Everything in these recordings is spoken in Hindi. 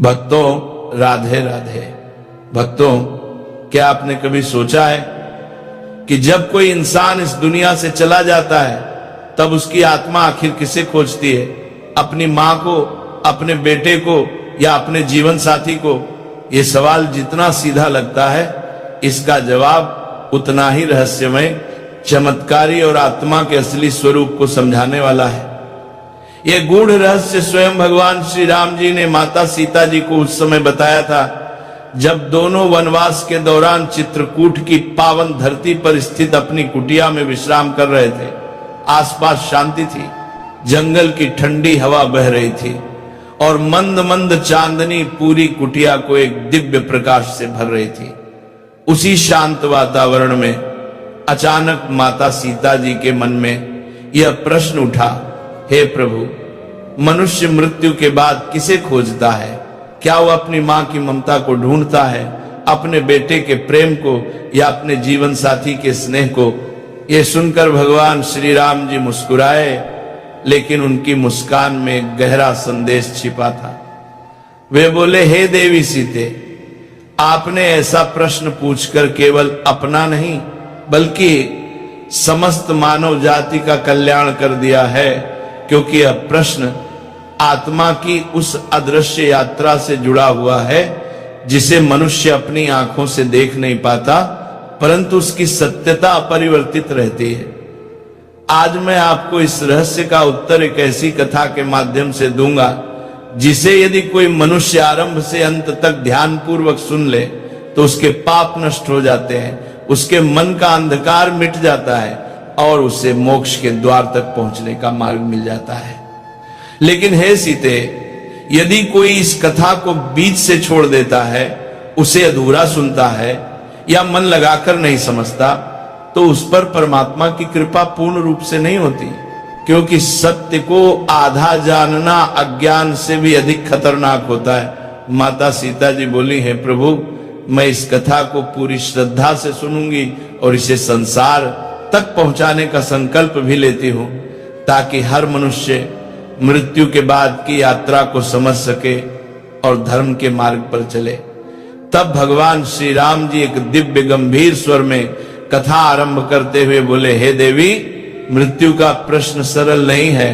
भक्तों राधे राधे। भक्तों, क्या आपने कभी सोचा है कि जब कोई इंसान इस दुनिया से चला जाता है तब उसकी आत्मा आखिर किसे खोजती है? अपनी मां को, अपने बेटे को या अपने जीवन साथी को? यह सवाल जितना सीधा लगता है, इसका जवाब उतना ही रहस्यमय, चमत्कारी और आत्मा के असली स्वरूप को समझाने वाला है। यह गूढ़ रहस्य स्वयं भगवान श्री राम जी ने माता सीता जी को उस समय बताया था जब दोनों वनवास के दौरान चित्रकूट की पावन धरती पर स्थित अपनी कुटिया में विश्राम कर रहे थे। आसपास शांति थी, जंगल की ठंडी हवा बह रही थी और मंद मंद चांदनी पूरी कुटिया को एक दिव्य प्रकाश से भर रही थी। उसी शांत वातावरण में अचानक माता सीता जी के मन में यह प्रश्न उठा, हे प्रभु, मनुष्य मृत्यु के बाद किसे खोजता है? क्या वो अपनी मां की ममता को ढूंढता है, अपने बेटे के प्रेम को या अपने जीवन साथी के स्नेह को? ये सुनकर भगवान श्री राम जी मुस्कुराए, लेकिन उनकी मुस्कान में गहरा संदेश छिपा था। वे बोले, हे देवी सीते, आपने ऐसा प्रश्न पूछकर केवल अपना नहीं बल्कि समस्त मानव जाति का कल्याण कर दिया है, क्योंकि यह प्रश्न आत्मा की उस अदृश्य यात्रा से जुड़ा हुआ है जिसे मनुष्य अपनी आंखों से देख नहीं पाता, परंतु उसकी सत्यता अपरिवर्तित रहती है। आज मैं आपको इस रहस्य का उत्तर एक ऐसी कथा के माध्यम से दूंगा जिसे यदि कोई मनुष्य आरंभ से अंत तक ध्यान पूर्वक सुन ले तो उसके पाप नष्ट हो जाते हैं, उसके मन का अंधकार मिट जाता है और उसे मोक्ष के द्वार तक पहुंचने का मार्ग मिल जाता है। लेकिन हे सीते, यदि कोई इस कथा को बीच से छोड़ देता है, उसे अधूरा सुनता है या मन लगाकर नहीं समझता, तो उस पर परमात्मा की कृपा पूर्ण रूप से नहीं होती, क्योंकि सत्य को आधा जानना अज्ञान से भी अधिक खतरनाक होता है। माता सीता जी बोली, हे प्रभु, मैं इस कथा को पूरी श्रद्धा से सुनूंगी और इसे संसार तक पहुंचाने का संकल्प भी लेती हूं, ताकि हर मनुष्य मृत्यु के बाद की यात्रा को समझ सके और धर्म के मार्ग पर चले। तब भगवान श्री राम जी एक दिव्य गंभीर स्वर में कथा आरंभ करते हुए बोले, हे देवी, मृत्यु का प्रश्न सरल नहीं है।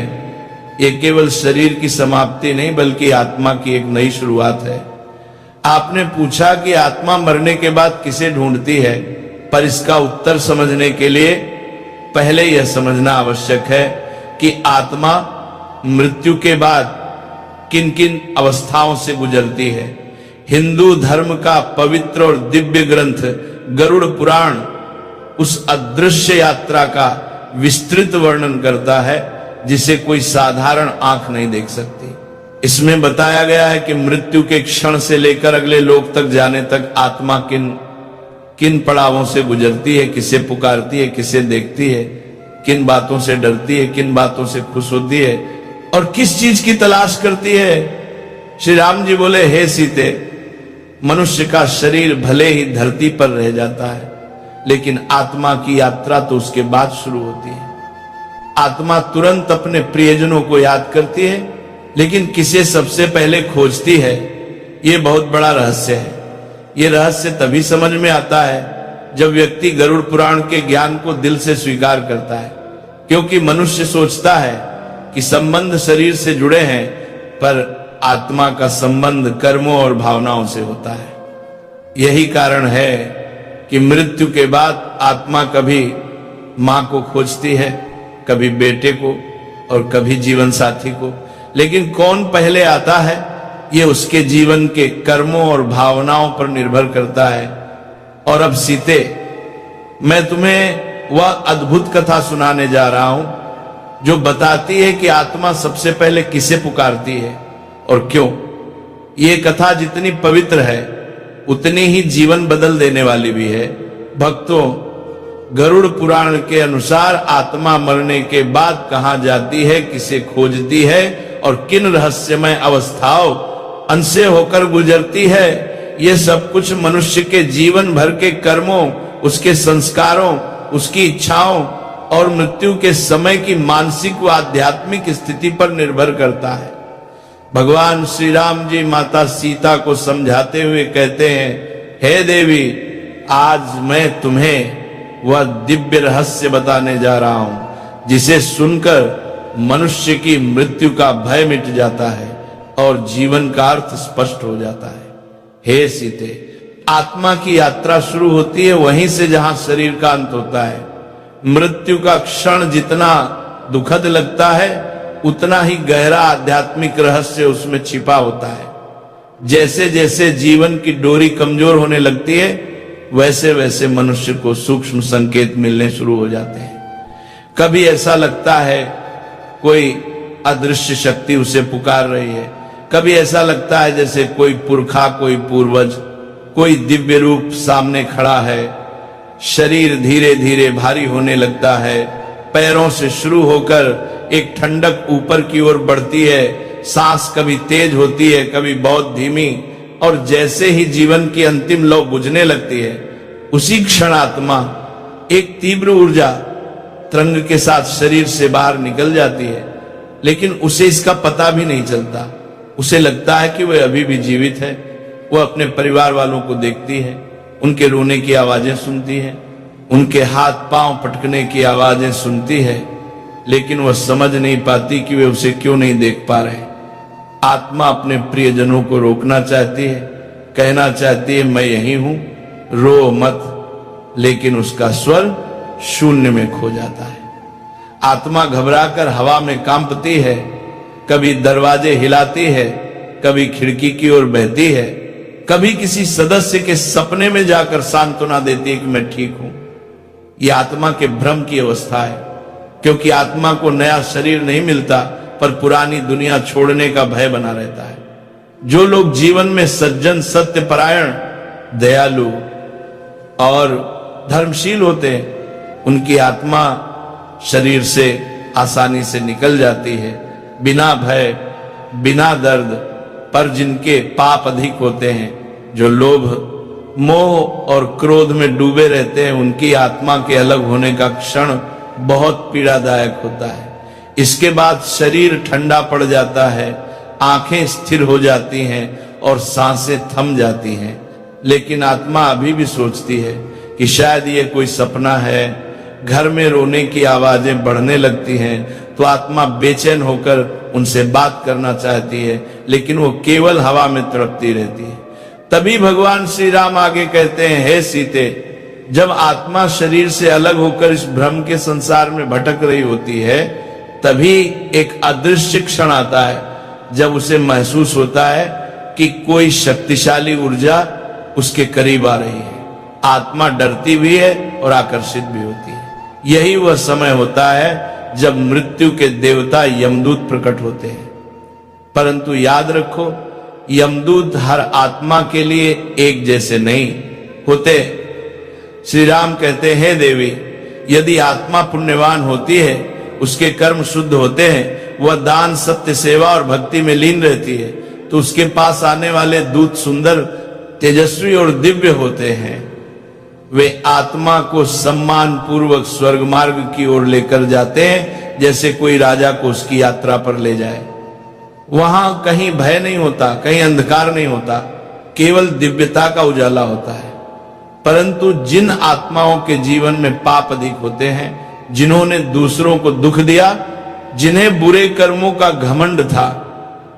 यह केवल शरीर की समाप्ति नहीं बल्कि आत्मा की एक नई शुरुआत है। आपने पूछा कि आत्मा मरने के बाद किसे ढूंढती है, पर इसका उत्तर समझने के लिए पहले यह समझना आवश्यक है कि आत्मा मृत्यु के बाद किन किन अवस्थाओं से गुजरती है। हिंदू धर्म का पवित्र और दिव्य ग्रंथ गरुड़ पुराण उस अदृश्य यात्रा का विस्तृत वर्णन करता है जिसे कोई साधारण आंख नहीं देख सकती। इसमें बताया गया है कि मृत्यु के क्षण से लेकर अगले लोक तक जाने तक आत्मा किन किन पड़ावों से गुजरती है, किसे पुकारती है, किसे देखती है, किन बातों से डरती है, किन बातों से खुश होती है और किस चीज की तलाश करती है। श्री राम जी बोले, हे सीते, मनुष्य का शरीर भले ही धरती पर रह जाता है, लेकिन आत्मा की यात्रा तो उसके बाद शुरू होती है। आत्मा तुरंत अपने प्रियजनों को याद करती है, लेकिन किसे सबसे पहले खोजती है, यह बहुत बड़ा रहस्य है। यह रहस्य तभी समझ में आता है जब व्यक्ति गरुड़ पुराण के ज्ञान को दिल से स्वीकार करता है, क्योंकि मनुष्य सोचता है कि संबंध शरीर से जुड़े हैं, पर आत्मा का संबंध कर्मों और भावनाओं से होता है। यही कारण है कि मृत्यु के बाद आत्मा कभी मां को खोजती है, कभी बेटे को और कभी जीवन साथी को। लेकिन कौन पहले आता है, यह उसके जीवन के कर्मों और भावनाओं पर निर्भर करता है। और अब सीते, मैं तुम्हें वह अद्भुत कथा सुनाने जा रहा हूं जो बताती है कि आत्मा सबसे पहले किसे पुकारती है और क्यों। यह कथा जितनी पवित्र है उतनी ही जीवन बदल देने वाली भी है। भक्तों, गरुड़ पुराण के अनुसार आत्मा मरने के बाद कहां जाती है, किसे खोजती है और किन रहस्यमय अवस्थाओं अंसे होकर गुजरती है, यह सब कुछ मनुष्य के जीवन भर के कर्मों, उसके संस्कारों, उसकी इच्छाओं और मृत्यु के समय की मानसिक व आध्यात्मिक स्थिति पर निर्भर करता है। भगवान श्री राम जी माता सीता को समझाते हुए कहते हैं, हे देवी, आज मैं तुम्हें वह दिव्य रहस्य बताने जा रहा हूं जिसे सुनकर मनुष्य की मृत्यु का भय मिट जाता है और जीवन का अर्थ स्पष्ट हो जाता है। हे सीते, आत्मा की यात्रा शुरू होती है वहीं से जहां शरीर का अंत होता है। मृत्यु का क्षण जितना दुखद लगता है उतना ही गहरा आध्यात्मिक रहस्य उसमें छिपा होता है। जैसे जैसे जीवन की डोरी कमजोर होने लगती है वैसे वैसे मनुष्य को सूक्ष्म संकेत मिलने शुरू हो जाते हैं। कभी ऐसा लगता है कोई अदृश्य शक्ति उसे पुकार रही है, कभी ऐसा लगता है जैसे कोई पुरखा, कोई पूर्वज, कोई दिव्य रूप सामने खड़ा है। शरीर धीरे धीरे भारी होने लगता है, पैरों से शुरू होकर एक ठंडक ऊपर की ओर बढ़ती है, सांस कभी तेज होती है, कभी बहुत धीमी, और जैसे ही जीवन की अंतिम लौ बुझने लगती है उसी क्षण आत्मा एक तीव्र ऊर्जा तरंग के साथ शरीर से बाहर निकल जाती है, लेकिन उसे इसका पता भी नहीं चलता। उसे लगता है कि वह अभी भी जीवित है। वह अपने परिवार वालों को देखती है, उनके रोने की आवाजें सुनती है, उनके हाथ पांव पटकने की आवाजें सुनती है, लेकिन वह समझ नहीं पाती कि वे उसे क्यों नहीं देख पा रहे। आत्मा अपने प्रियजनों को रोकना चाहती है, कहना चाहती है मैं यही हूं, रो मत, लेकिन उसका स्वर शून्य में खो जाता है। आत्मा घबराकर हवा में कांपती है, कभी दरवाजे हिलाती है, कभी खिड़की की ओर बहती है, कभी किसी सदस्य के सपने में जाकर सांत्वना देती है कि मैं ठीक हूं। यह आत्मा के भ्रम की अवस्था है, क्योंकि आत्मा को नया शरीर नहीं मिलता पर पुरानी दुनिया छोड़ने का भय बना रहता है। जो लोग जीवन में सज्जन, सत्यपरायण, दयालु और धर्मशील होते हैं उनकी आत्मा शरीर से आसानी से निकल जाती है, बिना भय, बिना दर्द। पर जिनके पाप अधिक होते हैं, जो लोभ, मोह और क्रोध में डूबे रहते हैं, उनकी आत्मा के अलग होने का क्षण बहुत पीड़ादायक होता है। इसके बाद शरीर ठंडा पड़ जाता है, आंखें स्थिर हो जाती हैं और सांसें थम जाती हैं, लेकिन आत्मा अभी भी सोचती है कि शायद ये कोई सपना है। घर में रोने की आवाजें बढ़ने लगती हैं तो आत्मा बेचैन होकर उनसे बात करना चाहती है, लेकिन वो केवल हवा में तड़पती रहती है। तभी भगवान श्री राम आगे कहते हैं, हे सीते, जब आत्मा शरीर से अलग होकर इस भ्रम के संसार में भटक रही होती है तभी एक अदृश्य क्षण आता है जब उसे महसूस होता है कि कोई शक्तिशाली ऊर्जा उसके करीब आ रही है। आत्मा डरती भी है और आकर्षित भी होती है। यही वह समय होता है जब मृत्यु के देवता यमदूत प्रकट होते हैं। परंतु याद रखो, यमदूत हर आत्मा के लिए एक जैसे नहीं होते। श्री राम कहते हैं, हे देवी, यदि आत्मा पुण्यवान होती है, उसके कर्म शुद्ध होते हैं, वह दान, सत्य, सेवा और भक्ति में लीन रहती है, तो उसके पास आने वाले दूत सुंदर, तेजस्वी और दिव्य होते हैं। वे आत्मा को सम्मान पूर्वक स्वर्ग मार्ग की ओर लेकर जाते हैं, जैसे कोई राजा को उसकी यात्रा पर ले जाए। वहां कहीं भय नहीं होता, कहीं अंधकार नहीं होता, केवल दिव्यता का उजाला होता है। परंतु जिन आत्माओं के जीवन में पाप अधिक होते हैं, जिन्होंने दूसरों को दुख दिया, जिन्हें बुरे कर्मों का घमंड था,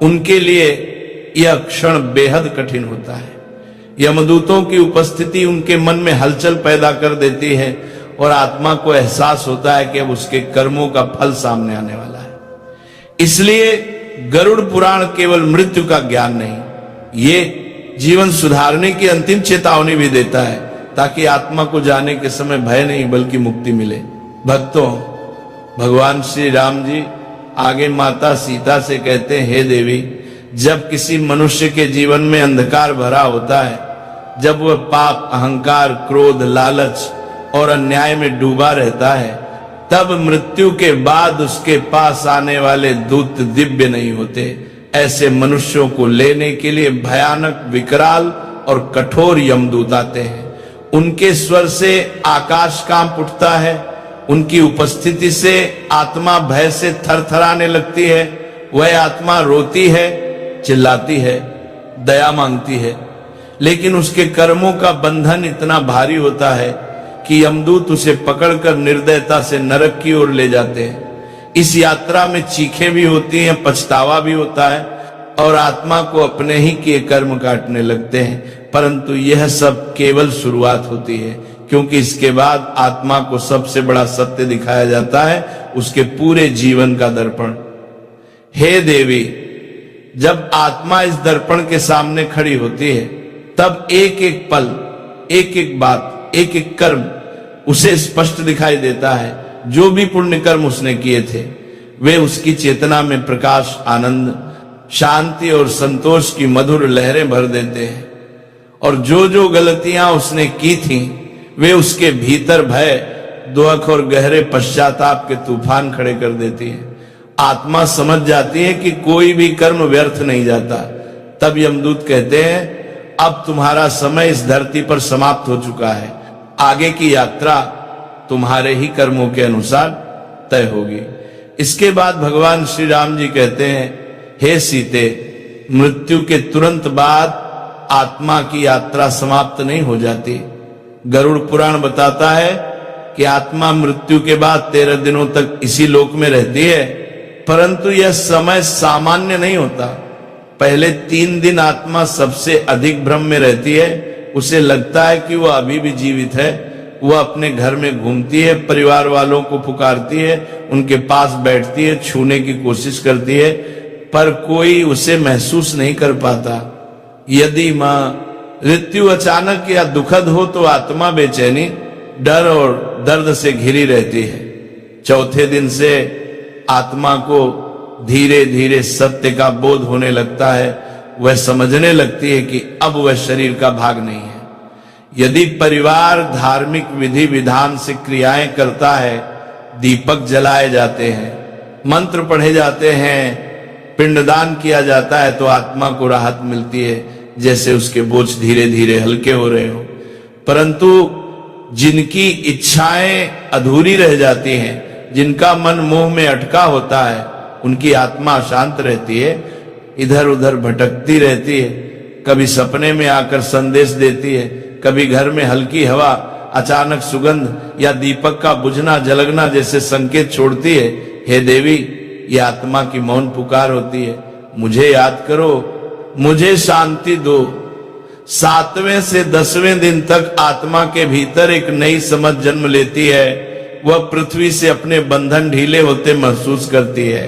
उनके लिए यह क्षण बेहद कठिन होता है। यमदूतों की उपस्थिति उनके मन में हलचल पैदा कर देती है और आत्मा को एहसास होता है कि अब उसके कर्मों का फल सामने आने वाला है। इसलिए गरुड़ पुराण केवल मृत्यु का ज्ञान नहीं, ये जीवन सुधारने की अंतिम चेतावनी भी देता है, ताकि आत्मा को जाने के समय भय नहीं बल्कि मुक्ति मिले। भक्तों, भगवान श्री राम जी आगे माता सीता से कहते हैं, हे देवी, जब किसी मनुष्य के जीवन में अंधकार भरा होता है, जब वह पाप, अहंकार, क्रोध, लालच और अन्याय में डूबा रहता है, तब मृत्यु के बाद उसके पास आने वाले दूत दिव्य नहीं होते। ऐसे मनुष्यों को लेने के लिए भयानक, विकराल और कठोर यमदूत आते हैं। उनके स्वर से आकाश कांप उठता है, उनकी उपस्थिति से आत्मा भय से थरथराने लगती है। वह आत्मा रोती है, चिल्लाती है, दया मांगती है, लेकिन उसके कर्मों का बंधन इतना भारी होता है कि यमदूत उसे पकड़कर निर्दयता से नरक की ओर ले जाते हैं। इस यात्रा में चीखें भी होती हैं, पछतावा भी होता है और आत्मा को अपने ही किए कर्म काटने लगते हैं। परंतु यह सब केवल शुरुआत होती है, क्योंकि इसके बाद आत्मा को सबसे बड़ा सत्य दिखाया जाता है, उसके पूरे जीवन का दर्पण। हे देवी, जब आत्मा इस दर्पण के सामने खड़ी होती है, तब एक एक पल, एक एक बात, एक एक कर्म उसे स्पष्ट दिखाई देता है। जो भी पुण्य कर्म उसने किए थे, वे उसकी चेतना में प्रकाश, आनंद, शांति और संतोष की मधुर लहरें भर देते हैं। और जो जो गलतियां उसने की थीं, वे उसके भीतर भय, दुख और गहरे पश्चाताप के तूफान खड़े कर देती है। आत्मा समझ जाती है कि कोई भी कर्म व्यर्थ नहीं जाता। तब यमदूत कहते हैं, अब तुम्हारा समय इस धरती पर समाप्त हो चुका है, आगे की यात्रा तुम्हारे ही कर्मों के अनुसार तय होगी। इसके बाद भगवान श्री राम जी कहते हैं, हे सीते, मृत्यु के तुरंत बाद आत्मा की यात्रा समाप्त नहीं हो जाती। गरुड़ पुराण बताता है कि आत्मा मृत्यु के बाद 13 दिनों तक इसी लोक में रहती है, परंतु यह समय सामान्य नहीं होता। पहले 3 दिन आत्मा सबसे अधिक भ्रम में रहती है। उसे लगता है कि वह अभी भी जीवित है। वह अपने घर में घूमती है, परिवार वालों को पुकारती है, उनके पास बैठती है, छूने की कोशिश करती है, पर कोई उसे महसूस नहीं कर पाता। यदि मृत्यु अचानक या दुखद हो तो आत्मा बेचैनी, डर और दर्द से घिरी रहती है। चौथे दिन से आत्मा को धीरे धीरे सत्य का बोध होने लगता है। वह समझने लगती है कि अब वह शरीर का भाग नहीं है। यदि परिवार धार्मिक विधि विधान से क्रियाएं करता है, दीपक जलाए जाते हैं, मंत्र पढ़े जाते हैं, पिंडदान किया जाता है, तो आत्मा को राहत मिलती है, जैसे उसके बोझ धीरे धीरे हल्के हो रहे हो। परंतु जिनकी इच्छाएं अधूरी रह जाती हैं, जिनका मन मोह में अटका होता है, उनकी आत्मा शांत रहती है, इधर उधर भटकती रहती है। कभी सपने में आकर संदेश देती है, कभी घर में हल्की हवा, अचानक सुगंध या दीपक का बुझना जलगना जैसे संकेत छोड़ती है। हे देवी, ये आत्मा की मौन पुकार होती है, मुझे याद करो, मुझे शांति दो। 7वें से 10वें दिन तक आत्मा के भीतर एक नई समझ जन्म लेती है। वह पृथ्वी से अपने बंधन ढीले होते महसूस करती है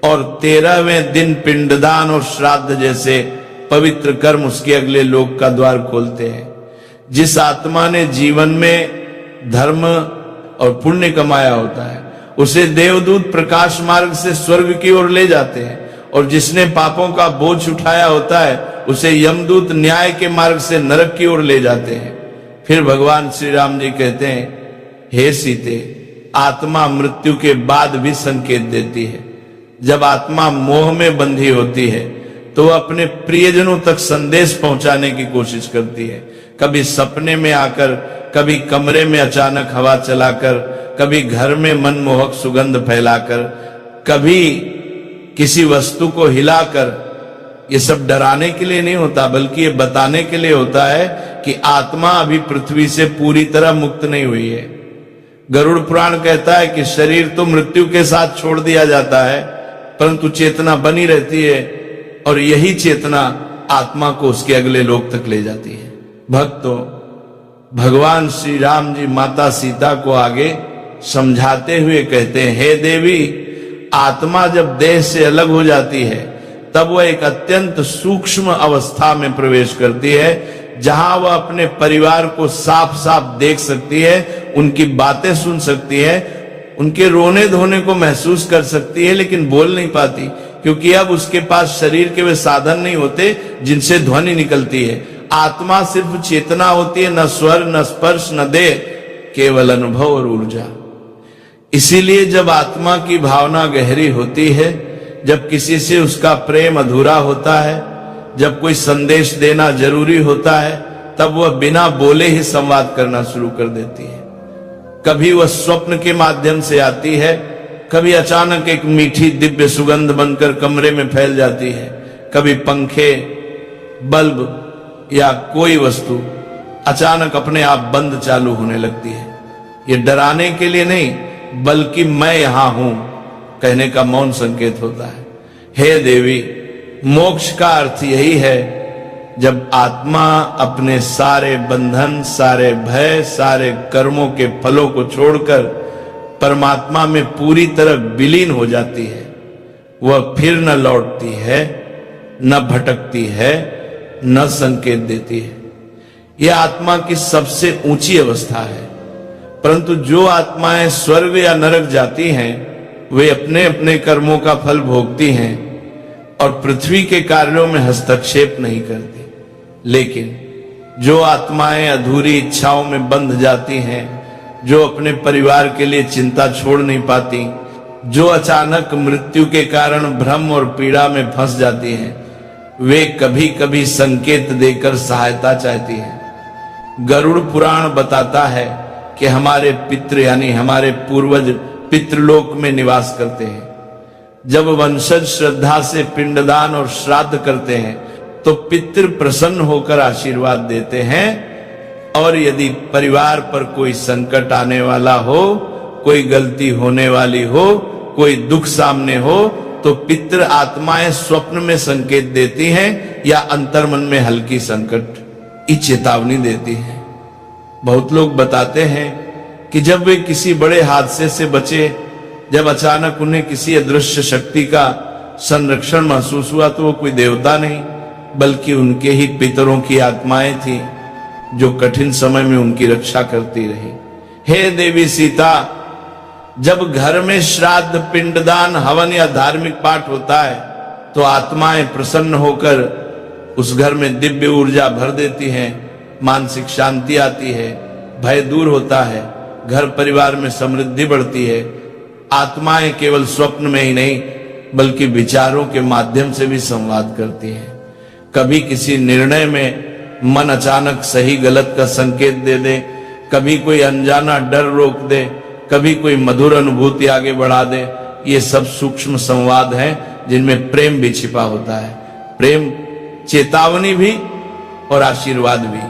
और 13वें दिन पिंडदान और श्राद्ध जैसे पवित्र कर्म उसके अगले लोक का द्वार खोलते हैं। जिस आत्मा ने जीवन में धर्म और पुण्य कमाया होता है, उसे देवदूत प्रकाश मार्ग से स्वर्ग की ओर ले जाते हैं, और जिसने पापों का बोझ उठाया होता है, उसे यमदूत न्याय के मार्ग से नरक की ओर ले जाते हैं। फिर भगवान श्री राम जी कहते हैं, हे सीते, आत्मा मृत्यु के बाद भी संकेत देती है। जब आत्मा मोह में बंधी होती है, तो अपने प्रियजनों तक संदेश पहुंचाने की कोशिश करती है। कभी सपने में आकर, कभी कमरे में अचानक हवा चलाकर, कभी घर में मनमोहक सुगंध फैलाकर, कभी किसी वस्तु को हिलाकर। ये सब डराने के लिए नहीं होता, बल्कि ये बताने के लिए होता है कि आत्मा अभी पृथ्वी से पूरी तरह मुक्त नहीं हुई है। गरुड़ पुराण कहता है कि शरीर तो मृत्यु के साथ छोड़ दिया जाता है, परंतु चेतना बनी रहती है, और यही चेतना आत्मा को उसके अगले लोक तक ले जाती है। भक्तों, भगवान श्री राम जी माता सीता को आगे समझाते हुए कहते हैं, हे देवी, आत्मा जब देह से अलग हो जाती है, तब वह एक अत्यंत सूक्ष्म अवस्था में प्रवेश करती है, जहां वह अपने परिवार को साफ साफ देख सकती है, उनकी बातें सुन सकती है, उनके रोने धोने को महसूस कर सकती है, लेकिन बोल नहीं पाती, क्योंकि अब उसके पास शरीर के वे साधन नहीं होते जिनसे ध्वनि निकलती है। आत्मा सिर्फ चेतना होती है, न स्वर, न स्पर्श, न देह, केवल अनुभव और ऊर्जा। इसीलिए जब आत्मा की भावना गहरी होती है, जब किसी से उसका प्रेम अधूरा होता है, जब कोई संदेश देना जरूरी होता है, तब वह बिना बोले ही संवाद करना शुरू कर देती है। कभी वह स्वप्न के माध्यम से आती है, कभी अचानक एक मीठी दिव्य सुगंध बनकर कमरे में फैल जाती है, कभी पंखे, बल्ब या कोई वस्तु अचानक अपने आप बंद चालू होने लगती है। ये डराने के लिए नहीं, बल्कि मैं यहां हूं कहने का मौन संकेत होता है। हे देवी, मोक्ष का अर्थ यही है जब आत्मा अपने सारे बंधन, सारे भय, सारे कर्मों के फलों को छोड़कर परमात्मा में पूरी तरह विलीन हो जाती है। वह फिर न लौटती है, न भटकती है, न संकेत देती है। यह आत्मा की सबसे ऊंची अवस्था है। परंतु जो आत्माएं स्वर्ग या नरक जाती हैं, वे अपने अपने कर्मों का फल भोगती हैं और पृथ्वी के कार्यों में हस्तक्षेप नहीं करती। लेकिन जो आत्माएं अधूरी इच्छाओं में बंध जाती हैं, जो अपने परिवार के लिए चिंता छोड़ नहीं पाती, जो अचानक मृत्यु के कारण भ्रम और पीड़ा में फंस जाती हैं, वे कभी कभी संकेत देकर सहायता चाहती हैं। गरुड़ पुराण बताता है कि हमारे पितृ यानी हमारे पूर्वज पितृलोक में निवास करते हैं। जब वंशज श्रद्धा से पिंडदान और श्राद्ध करते हैं तो पितृ प्रसन्न होकर आशीर्वाद देते हैं, और यदि परिवार पर कोई संकट आने वाला हो, कोई गलती होने वाली हो, कोई दुख सामने हो, तो पितृ आत्माएं स्वप्न में संकेत देती हैं या अंतर्मन में हल्की संकट की चेतावनी देती हैं। बहुत लोग बताते हैं कि जब वे किसी बड़े हादसे से बचे, जब अचानक उन्हें किसी अदृश्य शक्ति का संरक्षण महसूस हुआ, तो वो कोई देवता नहीं बल्कि उनके ही पितरों की आत्माएं थी जो कठिन समय में उनकी रक्षा करती रही। हे देवी सीता, जब घर में श्राद्ध, पिंडदान, हवन या धार्मिक पाठ होता है तो आत्माएं प्रसन्न होकर उस घर में दिव्य ऊर्जा भर देती हैं, मानसिक शांति आती है, भय दूर होता है, घर परिवार में समृद्धि बढ़ती है। आत्माएं केवल स्वप्न में ही नहीं बल्कि विचारों के माध्यम से भी संवाद करती हैं। कभी किसी निर्णय में मन अचानक सही गलत का संकेत दे दे, कभी कोई अनजाना डर रोक दे, कभी कोई मधुर अनुभूति आगे बढ़ा दे। ये सब सूक्ष्म संवाद हैं जिनमें प्रेम भी छिपा होता है। प्रेम चेतावनी भी और आशीर्वाद भी।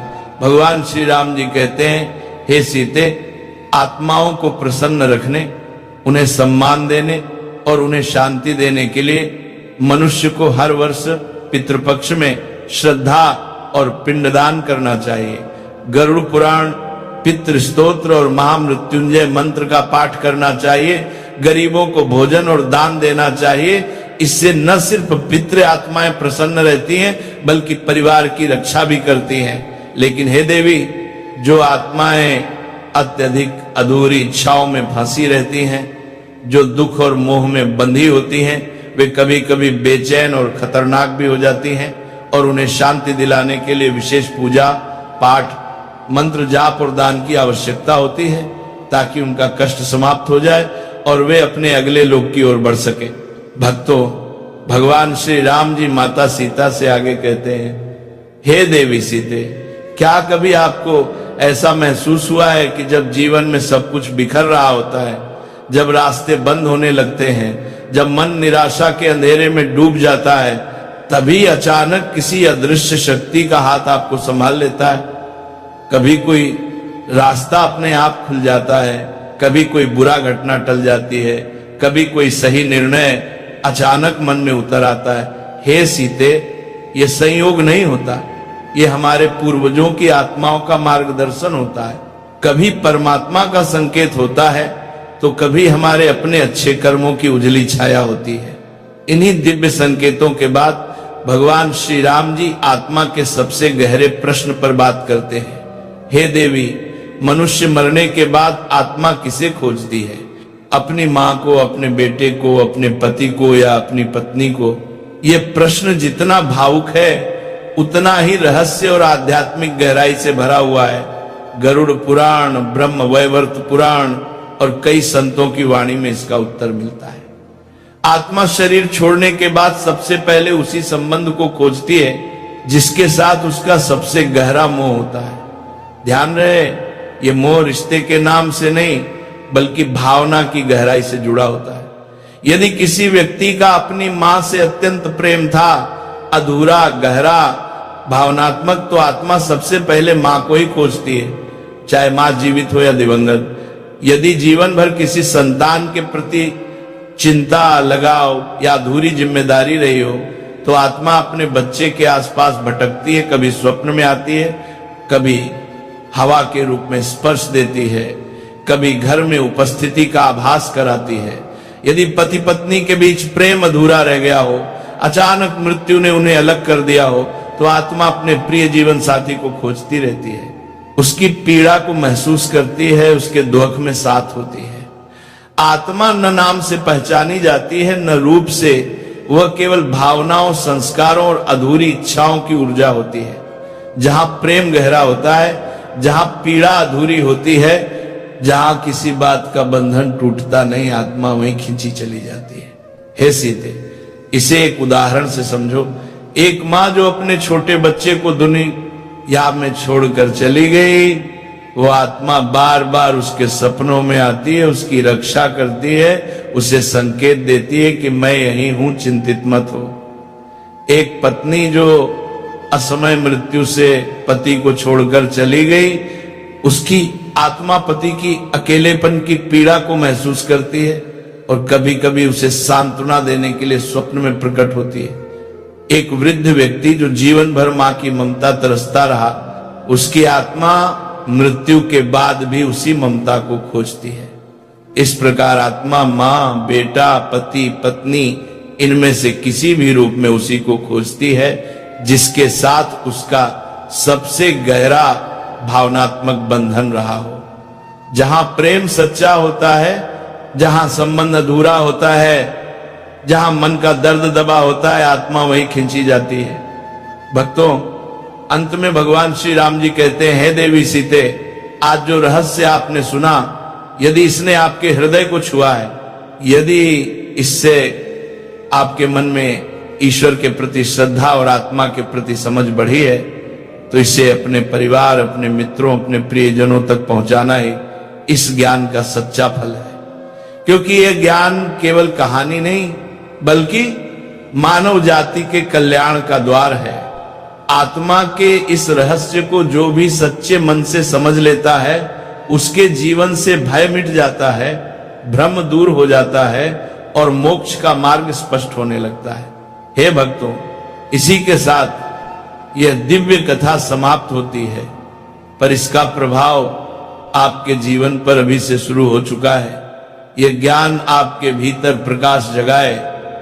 भगवान श्री राम जी कहते हैं, हे सीते, आत्माओं को प्रसन्न रखने, उन्हें सम्मान देने और उन्हें शांति देने के लिए मनुष्य को हर वर्ष पितृपक्ष में श्रद्धा और पिंडदान करना चाहिए। गरुड़ पुराण, पितृ स्तोत्र और महामृत्युंजय मंत्र का पाठ करना चाहिए। गरीबों को भोजन और दान देना चाहिए। इससे न सिर्फ पितृ आत्माएं प्रसन्न रहती हैं बल्कि परिवार की रक्षा भी करती हैं। लेकिन हे देवी, जो आत्माएं अत्यधिक अधूरी इच्छाओं में फंसी रहती हैं, जो दुख और मोह में बंधी होती हैं, वे कभी कभी बेचैन और खतरनाक भी हो जाती हैं, और उन्हें शांति दिलाने के लिए विशेष पूजा, पाठ, मंत्र, जाप और दान की आवश्यकता होती है ताकि उनका कष्ट समाप्त हो जाए और वे अपने अगले लोक की ओर बढ़ सके। भक्तों, भगवान श्री राम जी माता सीता से आगे कहते हैं, हे देवी सीते, क्या कभी आपको ऐसा महसूस हुआ है कि जब जीवन में सब कुछ बिखर रहा होता है, जब रास्ते बंद होने लगते हैं, जब मन निराशा के अंधेरे में डूब जाता है, तभी अचानक किसी अदृश्य शक्ति का हाथ आपको संभाल लेता है? कभी कोई रास्ता अपने आप खुल जाता है, कभी कोई बुरा घटना टल जाती है, कभी कोई सही निर्णय अचानक मन में उतर आता है। हे सीते, ये संयोग नहीं होता, ये हमारे पूर्वजों की आत्माओं का मार्गदर्शन होता है। कभी परमात्मा का संकेत होता है तो कभी हमारे अपने अच्छे कर्मों की उजली छाया होती है। इन्हीं दिव्य संकेतों के बाद भगवान श्री राम जी आत्मा के सबसे गहरे प्रश्न पर बात करते हैं। हे देवी, मनुष्य मरने के बाद आत्मा किसे खोजती है? अपनी मां को, अपने बेटे को, अपने पति को या अपनी पत्नी को? यह प्रश्न जितना भावुक है उतना ही रहस्य और आध्यात्मिक गहराई से भरा हुआ है। गरुड़ पुराण, ब्रह्म वैवर्त पुराण और कई संतों की वाणी में इसका उत्तर मिलता है। आत्मा शरीर छोड़ने के बाद सबसे पहले उसी संबंध को खोजती है जिसके साथ उसका सबसे गहरा मोह होता है। ध्यान रहे, ये मोह रिश्ते के नाम से नहीं बल्कि भावना की गहराई से जुड़ा होता है। यदि किसी व्यक्ति का अपनी मां से अत्यंत प्रेम था, अधूरा गहरा भावनात्मक तो आत्मा सबसे पहले मां को ही खोजती है, चाहे मां जीवित हो या दिवंगत। यदि जीवन भर किसी संतान के प्रति चिंता, लगाव या अधूरी जिम्मेदारी रही हो तो आत्मा अपने बच्चे के आसपास भटकती है, कभी स्वप्न में आती है, कभी हवा के रूप में स्पर्श देती है, कभी घर में उपस्थिति का आभास कराती है। यदि पति पत्नी के बीच प्रेम अधूरा रह गया हो, अचानक मृत्यु ने उन्हें अलग कर दिया हो, तो आत्मा अपने प्रिय जीवन साथी को खोजती रहती है, उसकी पीड़ा को महसूस करती है, उसके दुख में साथ होती है। आत्मा न नाम से पहचानी जाती है न रूप से, वह केवल भावनाओं, संस्कारों और अधूरी इच्छाओं की ऊर्जा होती है। जहां प्रेम गहरा होता है, जहां पीड़ा अधूरी होती है, जहां किसी बात का बंधन टूटता नहीं, आत्मा वहीं खींची चली जाती है। हे सीते, इसे एक उदाहरण से समझो। एक मां जो अपने छोटे बच्चे को दुनिया में छोड़कर चली गई, वो आत्मा बार बार उसके सपनों में आती है, उसकी रक्षा करती है, उसे संकेत देती है कि मैं यहीं हूं, चिंतित मत हो। एक पत्नी जो असमय मृत्यु से पति को छोड़कर चली गई, उसकी आत्मा पति की अकेलेपन की पीड़ा को महसूस करती है और कभी कभी उसे सांत्वना देने के लिए स्वप्न में प्रकट होती है। एक वृद्ध व्यक्ति जो जीवन भर मां की ममता तरसता रहा, उसकी आत्मा मृत्यु के बाद भी उसी ममता को खोजती है। इस प्रकार आत्मा मां, बेटा, पति, पत्नी, इनमें से किसी भी रूप में उसी को खोजती है जिसके साथ उसका सबसे गहरा भावनात्मक बंधन रहा हो। जहां प्रेम सच्चा होता है, जहां संबंध अधूरा होता है, जहां मन का दर्द दबा होता है, आत्मा वहीं खींची जाती है। भक्तों, अंत में भगवान श्री राम जी कहते हैं, हे देवी सीते, आज जो रहस्य आपने सुना, यदि इसने आपके हृदय को छुआ है, यदि इससे आपके मन में ईश्वर के प्रति श्रद्धा और आत्मा के प्रति समझ बढ़ी है, तो इसे अपने परिवार, अपने मित्रों, अपने प्रियजनों तक पहुंचाना ही इस ज्ञान का सच्चा फल है। क्योंकि यह ज्ञान केवल कहानी नहीं, बल्कि मानव जाति के कल्याण का द्वार है। आत्मा के इस रहस्य को जो भी सच्चे मन से समझ लेता है, उसके जीवन से भय मिट जाता है, भ्रम दूर हो जाता है और मोक्ष का मार्ग स्पष्ट होने लगता है। हे भक्तों, इसी के साथ यह दिव्य कथा समाप्त होती है, पर इसका प्रभाव आपके जीवन पर अभी से शुरू हो चुका है। यह ज्ञान आपके भीतर प्रकाश जगाए,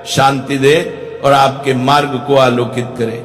शांति दे और आपके मार्ग को आलोकित करे।